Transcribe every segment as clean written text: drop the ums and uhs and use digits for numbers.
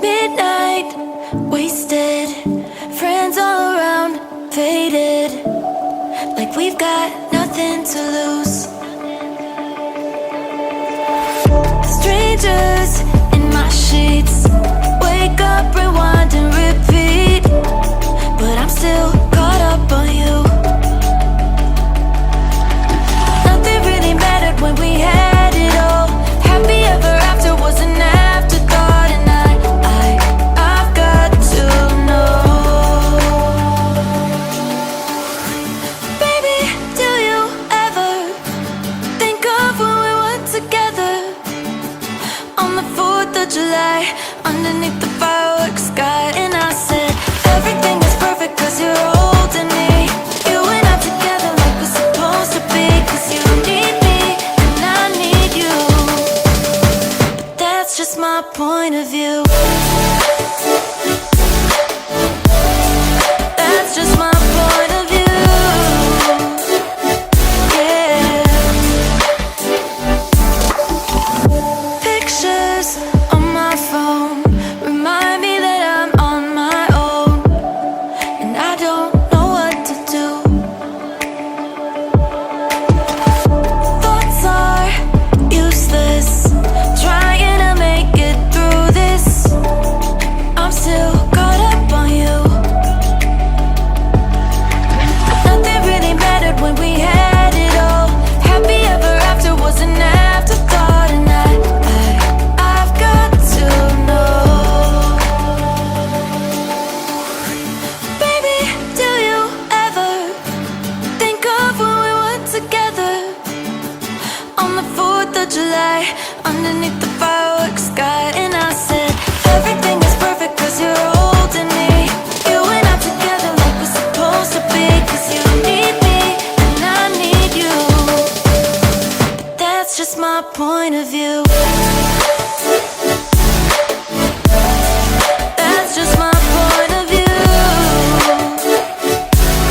Midnight, wasted, friends all around, faded, like we've got nothing to lose. Strangers in my sheets, wake up, rewind and repeat, but I'm still caught up on you. Nothing really mattered when we had it all. Happy ever after was an afterthought, and I've got to know. Baby, do you ever think of when we were together on the 4th of July, underneath the fireworks sky? And I said, everything is perfect cause you're holding me. You and I together like we're supposed to be, cause you need me and I need you. But that's just my point of view. That's just my point of view. Yeah. Pictures on my phone remind me that I'm on my own, and I don't know what to do. Thoughts are useless, trying to make it through this. I'm still caught up on you. Nothing really mattered when we had it all. Happy ever after was an afterthought, and I've got to know. Baby, do you ever think of when we were together on the 4th of July, underneath the fireworks sky? And I said, everything is perfect cause you're holding me. You and I together like we're supposed to be, cause you need me and I need you. But that's just my point of view. That's just my point of view.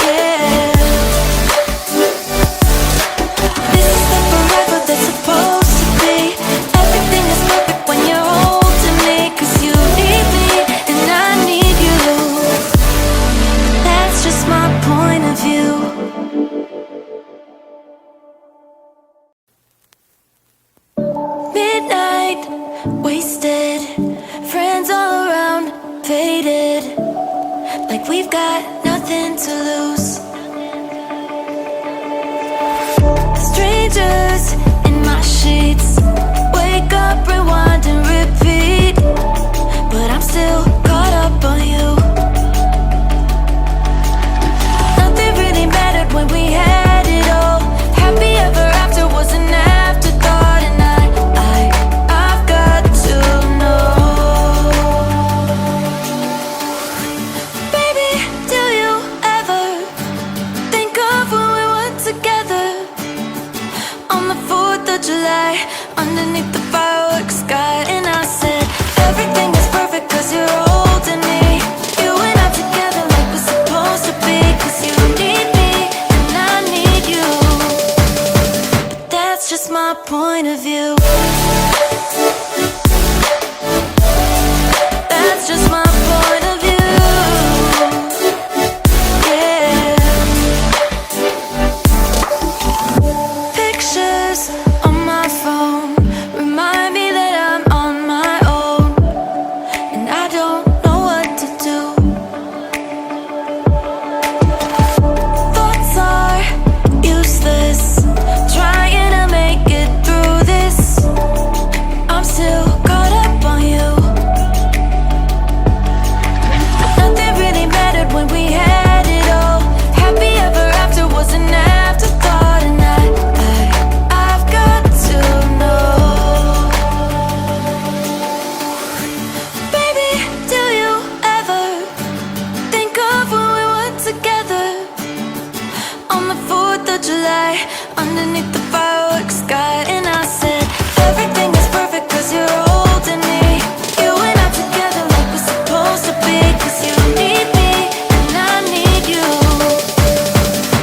Yeah. This is the forever that's supposed to be. Everything is perfect when you're holding me, cause you need me and I need you. That's just my point of view. Midnight, wasted, friends all around, faded, like we've got nothing to lose. Strangers in my sheets, wake up, rewind and repeat, but I'm still caught up on you. Nothing really mattered when we had it all. Happy ever after was an afterthought, and I've got to know. Baby, do you ever think of when we were together on the 4th of July, underneath the fireworks sky? And I said, everything is perfect cause you're holding me. You and I together like we're supposed to be, cause you need me and I need you. But that's just my point of view. That's just my point of view. Yeah. Pictures on my phone remind me that I'm on my own, and I don't know what to do. Thoughts are useless, trying to make it through this. I'm still caught up on you. Nothing really mattered when we had it all. Happy ever after was an afterthought, and I've got to know. Baby, do you ever think of when we were together on the 4th of July, underneath the